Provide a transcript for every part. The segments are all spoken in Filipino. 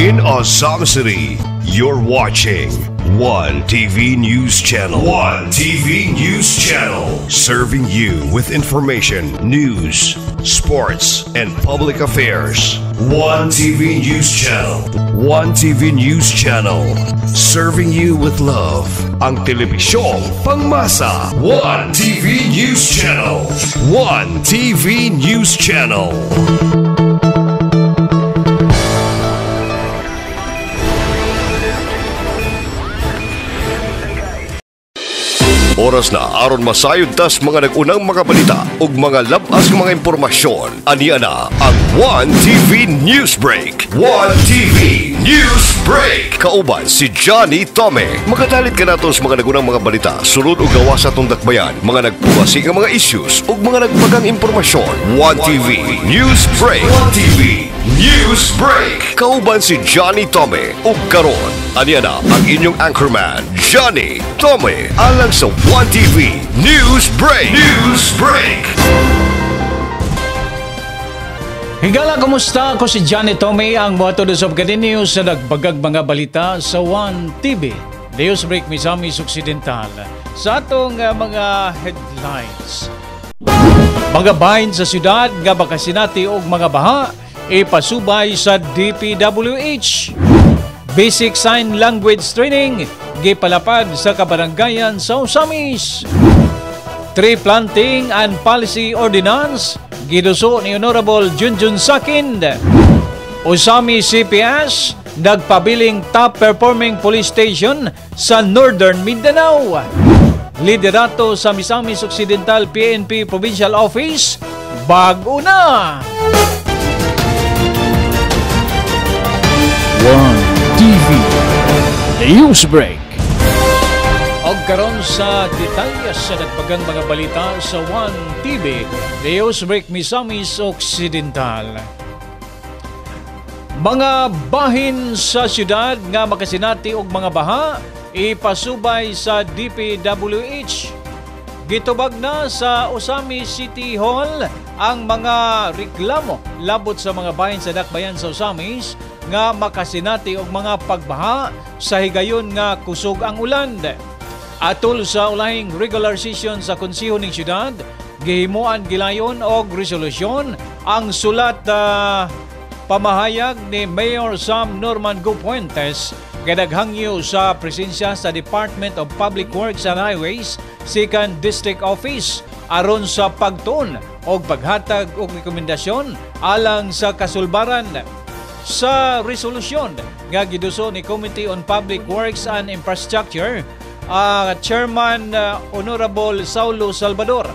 In Osam City, you're watching One TV News Channel. One TV News Channel. Serving you with information, news, sports, and public affairs. One TV News Channel. One TV News Channel. Serving you with love. Ang telebisyong pangmasa. One TV News Channel. One TV News Channel. Oras na aron masayod tas mga nagunang mga balita ug mga labas mga impormasyon. Aniya na ang One TV News Break. One TV News Break. Kauban si Johnny Tome. Magadalit ka nato sa mga nagunang mga balita, sulod ug gawas sa atong dakbayan, mga nagpuwasi nga mga issues ug mga nagbagang impormasyon. One TV News Break. One TV News Break. Kauban si Johnny Tome ug karon aniya na ang inyong anchorman Johnny Tome alang sa One TV News Break. News Break. Higala, kumusta? Ako si Johnny Tome, ang moto sa News sa nagbagang mga balita sa One TV News Break Misamis Occidental. Sa atong mga headlines, mga bahin sa syudad nga bakasinati og mga baha ipasubay sa DPWH. Basic Sign Language Training gipalapad sa kabaranggayan sa Osamis. Tree Planting and Policy Ordinance giduso ni Honorable Junjun Sakind. Osami CPS nagpabiling top performing police station sa Northern Mindanao. Liderato sa Misamis Occidental PNP Provincial Office bago na. One TV News Break. Og karon sa detalyas sa nagbagang mga balita sa One TV News Break Misamis Occidental. Mga bahin sa syudad nga makasinati og mga baha ipasubay sa DPWH. Gitubag na sa Osami City Hall ang mga reklamo labot sa mga bahin sa dakbayan sa Osamis nga makasinati og mga pagbaha sa higayon nga kusog ang ulan. Atol sa ulahing regular session sa konseho ning syudad, gihimuan gilayon og resolusyon ang sulat pamahayag ni Mayor Sam Norman Go Puentes kadaghangyo sa presensya sa Department of Public Works and Highways 2nd District Office aron sa pagtuon og paghatag og rekomendasyon alang sa kasulbaran. Sa resolusyon nga giduso ni Committee on Public Works and Infrastructure, Chairman Honorable Saulo Salvador,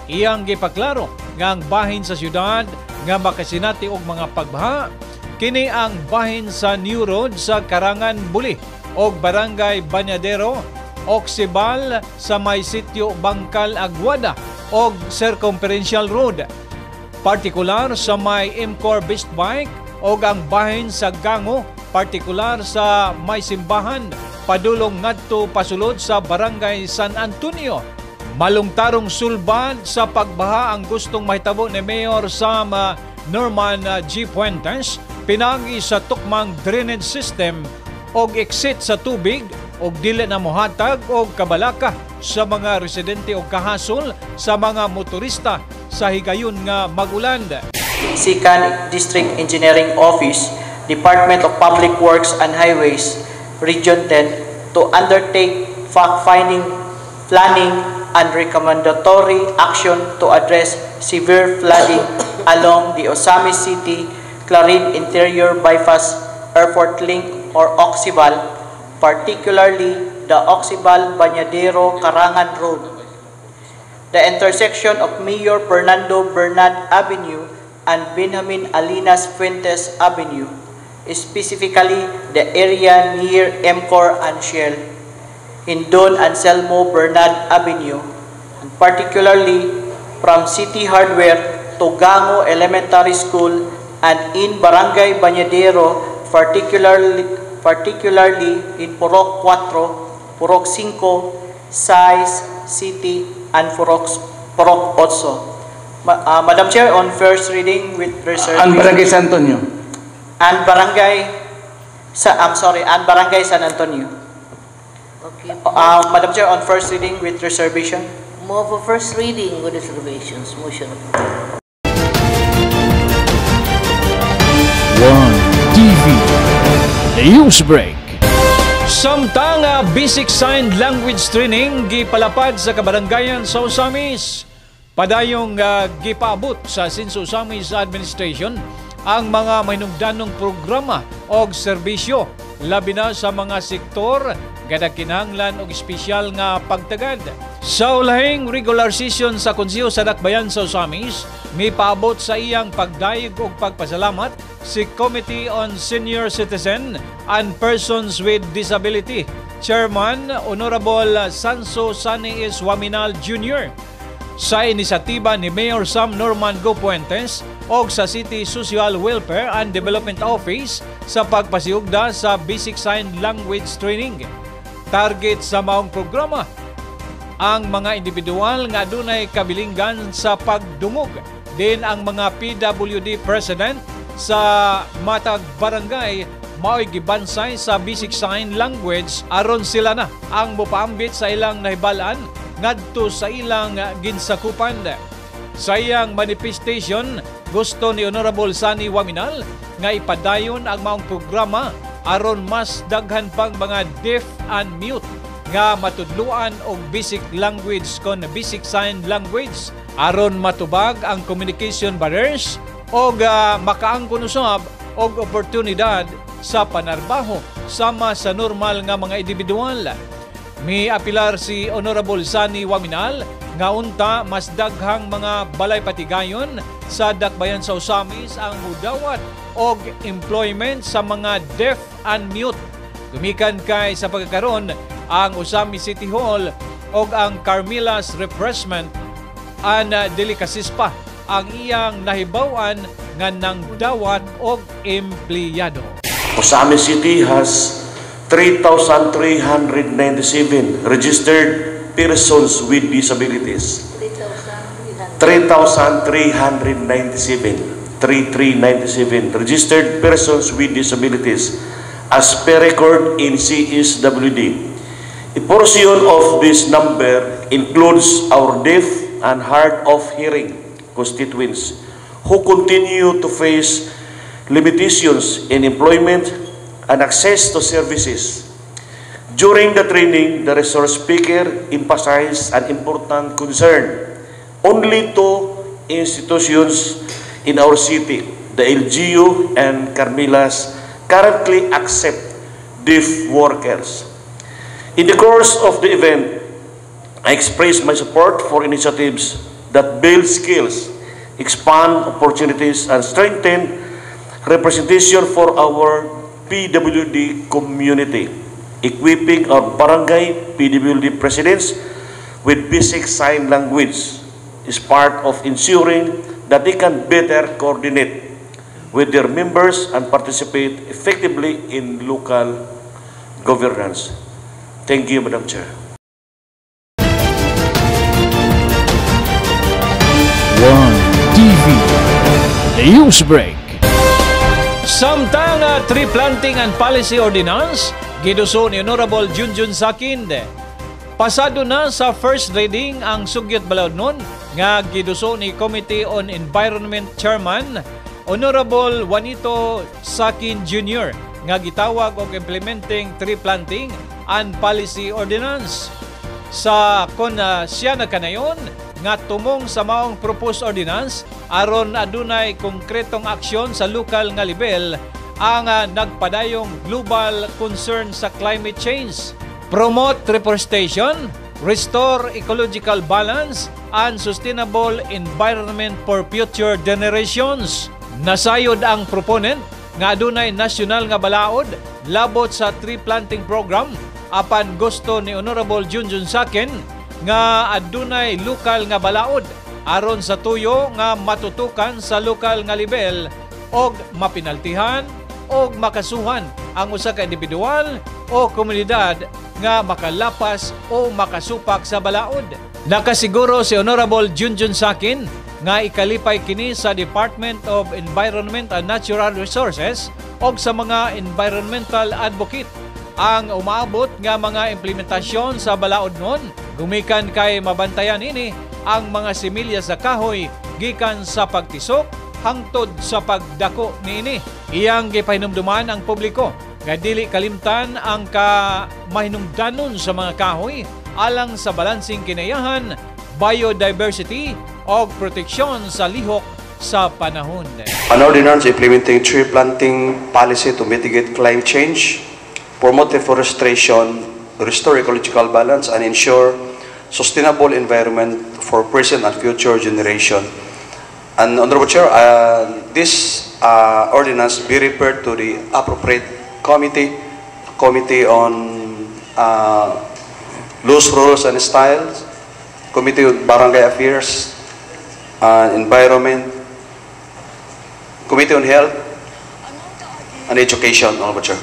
iyang gipaklaro nga ang bahin sa syudad nga makasinati og mga pagbaha kini ang bahin sa New Road sa Karangan Buli og Barangay Bañadero, Oxibal sa may sitio Bangkal Aguada og Circumferential Road, partikular sa may Imcor Beast Bike og ang bahin sa Gango, partikular sa may simbahan padulong ngadto pasulod sa Barangay San Antonio. Malungtarong sulbad sa pagbaha ang gustong mahitabo ni Mayor Sam Norman G. Puentes pinagi sa tukmang drainage system og exit sa tubig og dili na mohatag og kabalaka sa mga residente og kahasol sa mga motorista sa higayon nga mag-ulan. 2nd District Engineering Office, Department of Public Works and Highways, Region 10, to undertake fact-finding, planning, and recommendatory action to address severe flooding along the Osamis City Clarin Interior Bypass Airport Link or Oxibal, particularly the Oxibal-Bañadero Karangan Road, the intersection of Mayor Fernando Bernat Avenue and Benjamin Alinas Fuentes Avenue, specifically the area near Emcor and Shell, in Don Anselmo Bernat Avenue, and particularly from City Hardware to Gango Elementary School and in Barangay Bañadero, particularly in Purok 4, Purok 5, Sais, City, and Purok 8. Madam Chair, on first reading with reservation. And Barangay San Antonio. And Barangay I'm sorry, and Barangay San Antonio. Okay. Madam Chair, on first reading with reservation. Move for first reading with reservations. Motion. One TV News Break. Samtang basic sign language training gipalapad sa kabarangayan sa Osamis. Padayong gipaabot sa Sinso Osamis Administration ang mga mahinungdanong programa o serbisyo labi na sa mga sektor kada kinahanglan og espesyal nga pagtagad. Sa ulahing regular session sa Konseho sa Dakbayan sa Osamis, may paabot sa iyang pagdayeg og pagpasalamat si Committee on Senior Citizen and Persons with Disability Chairman Honorable Sanso Sani S. Waminal Jr. sa inisyatiba ni Mayor Sam Norman Go Puentes o sa City Social Welfare and Development Office sa pagpasiugda sa Basic Sign Language Training. Target sa maong programa ang mga individual nga adunay kabilinggan sa pagdungog, din ang mga PWD President sa matag barangay mao'y gibansay sa Basic Sign Language aron sila na ang mopaambit sa ilang nahibalaan ngadto sa ilang ginsakupan. Sa iyang manifestation, gusto ni Honorable Sani Waminal nga ipadayon ang maong programa aron mas daghan pang mga deaf and mute nga matudluan og basic language kon basic sign language aron matubag ang communication barriers og makaangkon usab og oportunidad sa panarbaho sama sa normal nga mga individual. May apilar si Honorable Sani Waminal nga unta mas daghang mga balay patigayon sa Dakbayan sa Osamis ang mudawat og employment sa mga deaf and mute. Gumikan kay sa pagkakaroon ang Osamis City Hall og ang Carmilas Refreshment and Delicacies pa ang iyang nahibawan nga nang dawat og empleyado. Osamis City has 3,397 registered persons with disabilities. 3,397 registered persons with disabilities as per record in CSWD. A portion of this number includes our deaf and hard of hearing constituents who continue to face limitations in employment and access to services. During the training, the resource speaker emphasized an important concern. Only two institutions in our city, the LGU and Carmilas, currently accept deaf workers. In the course of the event, I expressed my support for initiatives that build skills, expand opportunities, and strengthen representation for our PWD community, equipping our barangay PWD presidents with basic sign language is part of ensuring that they can better coordinate with their members and participate effectively in local governance. Thank you, Madam Chair. One TV News Break. Samtang tree planting and policy ordinance giduso ni Honorable Junjun Sakin. Pasado na sa first reading ang sugyot balaod nga giduso ni Committee on Environment Chairman Honorable Juanito Sakin Jr. nga gitawag og implementing tree planting and policy ordinance. Sa siya na kanayon nga tumong sa maong proposed ordinance aron adunay konkretong aksyon sa lokal nga level ang nagpadayong global concern sa climate change, promote reforestation, restore ecological balance, and sustainable environment for future generations. Nasayod ang proponent nga adunay nasyonal nga balaod labot sa tree planting program apan gusto ni Honorable Junjun Sakin nga adunay lokal nga balaod aron sa tuyo nga matutukan sa lokal nga level og mapinaltihan og makasuhan ang usa ka individual o komunidad nga makalapas o makasupak sa balaod. Nakasiguro si Honorable Junjun Sakin nga ikalipay kini sa Department of Environment and Natural Resources o sa mga environmental advocate. Ang umaabot nga mga implementasyon sa balaod nun, gumikan kay mabantayan ini ang mga similya sa kahoy gikan sa pagtisok hangtod sa pagdako niini. Iyang gipahinumduman ang publiko nga dili kalimtan ang mahinungdanon sa mga kahoy alang sa balansing kinayahan, biodiversity o proteksyon sa lihok sa panahon. An ordinance implementing tree planting policy to mitigate climate change, promote deforestation, restore ecological balance, and ensure sustainable environment for present and future generation. And Honorable Chair, this ordinance be referred to the appropriate committee on loose rules and styles, Committee on Barangay Affairs, Environment, Committee on Health and Education, Honorable Chair.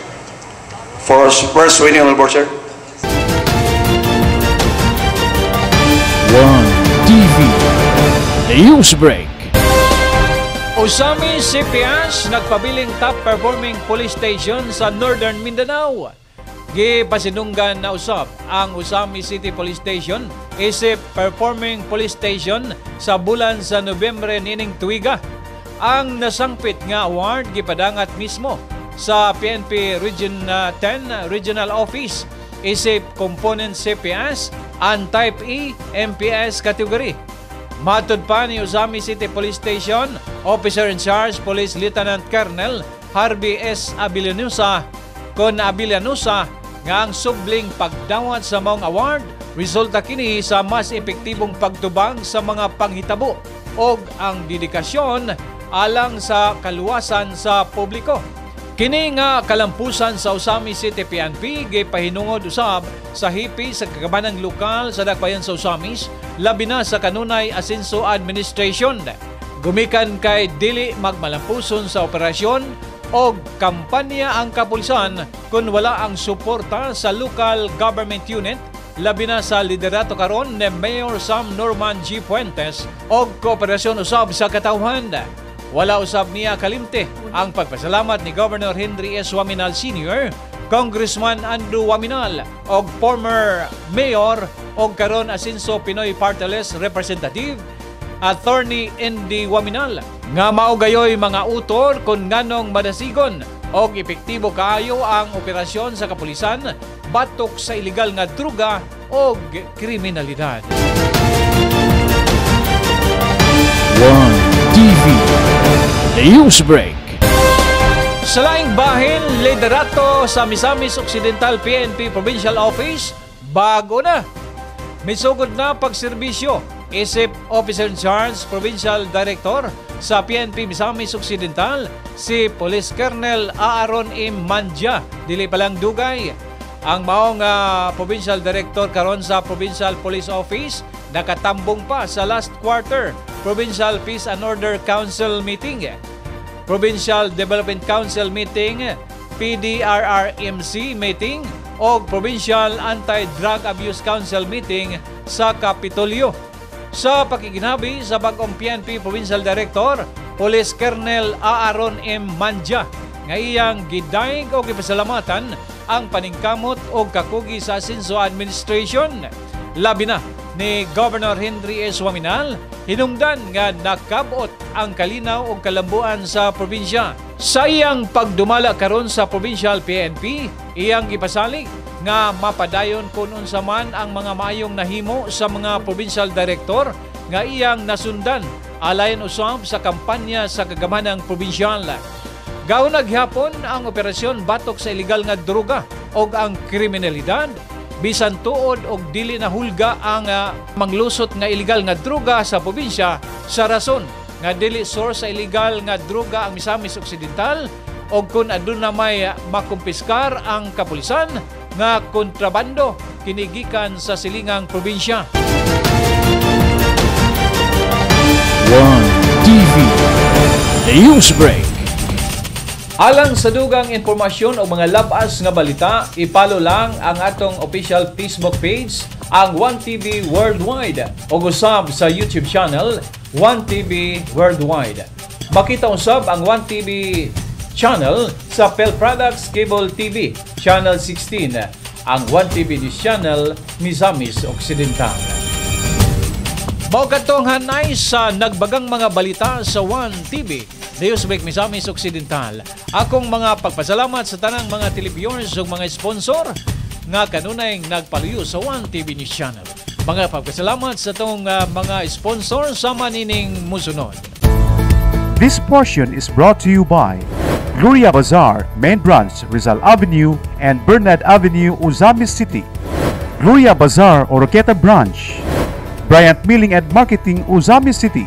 For first reading, Honorable Chair. 1TV News Break. Usami CPS nagpabiling top performing police station sa Northern Mindanao. Gipasinunggan na usab ang Usami City Police Station isip performing police station sa bulan sa Nobyembre nining tuiga. Ang nasangpit nga award gipadangat mismo sa PNP Region 10 Regional Office isip Component CPS and Type E MPS category. Matud pa ni Usami City Police Station Officer in Charge Police Lieutenant Colonel Harvey S. Abilianusa nga ang subling pagdawat sa maong award resulta kini sa mas epektibong pagtubang sa mga panghitabo o ang dedikasyon alang sa kaluwasan sa publiko. Kini nga kalampusan sa Usami City PNP gipahinungod usab sa hipi sa kagabanang lokal sa dakbayan sa Usamis labi na sa kanunay asenso administration. Gumikan kay dili magmalampuson sa operasyon o kampanya ang kapulisan kung wala ang suporta sa local government unit labi na sa liderato karon ni Mayor Sam Norman G. Fuentes o kooperasyon usab sa katawhan. Wala usab niya kalimte ang pagpasalamat ni Governor Henry S. Waminal Sr., Congressman Andrew Waminal o former Mayor o karon asenso Pinoy Party List Representative Attorney Andy Waminal nga maugayoy mga utor kung nganong madasigon o epektibo kaayo ang operasyon sa kapulisan batok sa iligal nga druga o kriminalidad. 1TV News Break. Sa laing bahin, liderato sa Misamis Occidental PNP Provincial Office, bago na. Misugod na pagserbisyo isip Officer in Charge Provincial Director sa PNP Misamis Occidental si Police Colonel Aaron M. Manja. Dili palang dugay ang maong Provincial Director karon sa Provincial Police Office nakatambong pa sa last quarter Provincial Peace and Order Council meeting, Provincial Development Council meeting, PDRRMC meeting o Provincial Anti-Drug Abuse Council meeting sa Kapitolyo. Sa pakikinabi sa bagong PNP Provincial Director, Police Colonel Aaron M. Manja, nga iyang gidayeg o gipasalamatan ang paningkamot o kakugi sa asenso administration. Labi na ni Governor Henry S. Waminal, hinungdan nga nakabot ang kalinaw o kalambuan sa probinsya. Sa iyang pagdumala karon sa Provincial PNP, iyang gipasalig nga mapadayon kung unsa man ang mga maayong nahimo sa mga provincial director nga iyang nasundan alayon usab sa kampanya sa kagamanang probinsyal. Gaon naghapon ang operasyon batok sa illegal nga droga o ang kriminalidad bisan tuod og dili na hulga ang manglusot nga illegal nga droga sa probinsya sa rason nga dili source sa illegal nga droga ang Misamis Occidental o kung aduna may makumpiskar ang kapulisan nga kontrabando kinigikan sa silingang probinsya. 1TV News Break. Alang sa dugang impormasyon o mga labas nga balita, ipalo lang ang atong official Facebook page, ang 1TV Worldwide, o usab sa YouTube channel, 1TV Worldwide. Makita usab ang 1TV Channel sa Pel Products Cable TV, Channel 16, ang 1TV News Channel, Misamis Occidental. Mao katong hanay sa nagbagang mga balita sa 1TV, Newsbreak Misamis Occidental. Akong mga pagpasalamat sa tanang mga televiewers ug mga sponsor nga kanunay nagpaluyo sa 1TV News Channel. Mga pagpasalamat sa itong mga sponsor sa manining musunod. This portion is brought to you by Gloria Bazaar, Main Branch, Rizal Avenue and Bernard Avenue, Uzamis City. Gloria Bazaar, Oroqueta Branch. Bryant Milling and Marketing, Uzamis City.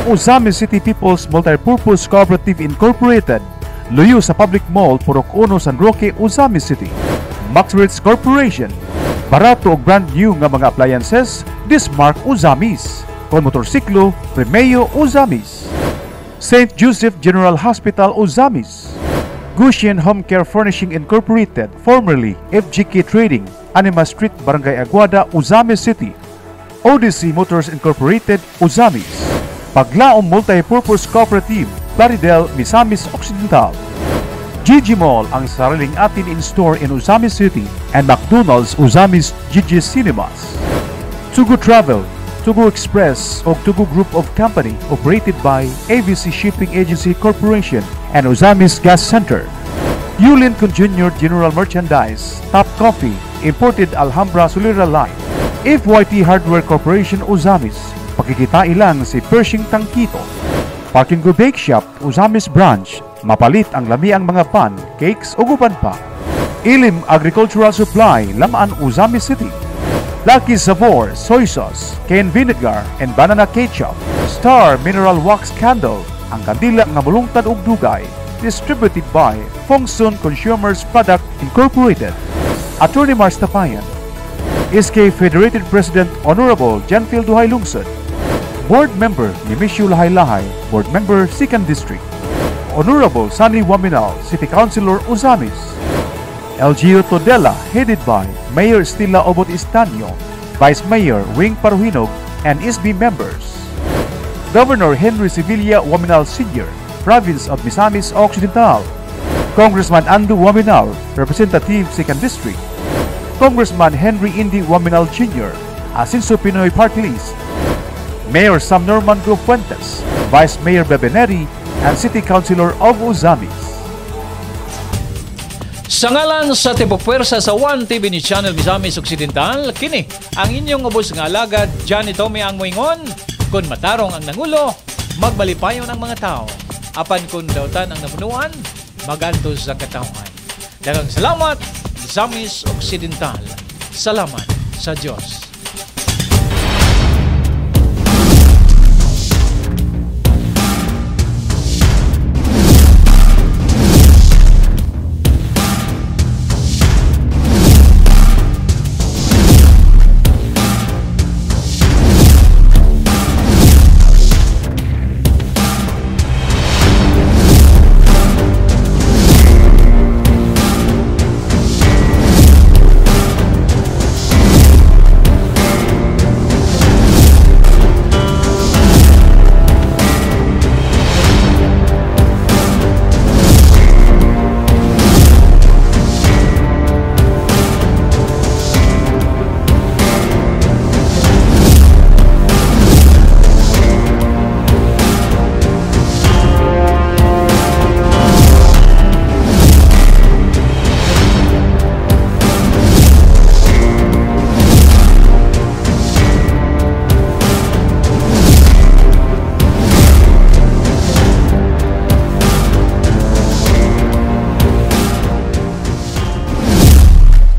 Uzamis City People's Multipurpose Cooperative Incorporated. Luyo sa Public Mall, Purok 1, San Roque, Uzamis City. Maxwell's Corporation. Barato o brand new nga mga appliances, Dismark Uzamis. Kon motorsiklo, Remeo Uzamis. St. Joseph General Hospital Uzamis. Gushian Home Care Furnishing Incorporated, formerly FGK Trading, Anima Street, Barangay Aguada, Uzamis City. Odyssey Motors Incorporated, Uzamis. Paglaom Multipurpose Cooperative, Plaridel, Misamis Occidental. Gigi Mall, ang sariling atin in-store in Uzamis City, and McDonald's Uzamis Gigi Cinemas. Tugu Travel, Tugu Express o Tugu Group of Company operated by ABC Shipping Agency Corporation and Uzamis Gas Center. Yulin Jr. General Merchandise, Top Coffee, Imported Alhambra Solera Line. FYT Hardware Corporation Uzamis, pagkikita ilang si Pershing Tangkito. Parking Go Bake Shop, Uzamis Branch, mapalit ang lami ang mga pan, cakes o gupan pa. Ilim Agricultural Supply, Lamaan, Uzamis City. Lucky Savor, Soy Sauce, Cane Vinegar, and Banana Ketchup. Star Mineral Wax Candle, ang kandila nga mulungtad ug dugay. Distributed by Fongsun Consumers Product Incorporated. Attorney Mars Tapayan. SK Federated President Honorable Janfield Duhay Lungsod. Board Member Nimishu Lahay-Lahay, Board Member 2nd District. Honorable Sunny Waminal, City Councilor Uzamis. LGU Todela, headed by Mayor Stella Obot Istanyo, Vice Mayor Wing Paruhinog, and SB members. Governor Henry Sevilla Waminal Sr., Province of Misamis Occidental. Congressman Andu Waminal, Representative 2nd District. Congressman Henry Indy Waminal Jr., Asinso Pinoy Party List. Mayor Sam Norman Go Fuentes, Vice Mayor Bebeneri, and City Councilor of Uzamis. Sa ngalan sa Tibupuwersa sa 1TV News Channel Misamis Occidental, kini ang inyong ubos nga alagad, Johnny Tommy ang moingon. Kung matarong ang nangulo, magbalipayon ang mga tao. Apan kung dautan ang napunuan, magantos sa katauhan. Daghang salamat, Misamis Occidental. Salamat sa Diyos.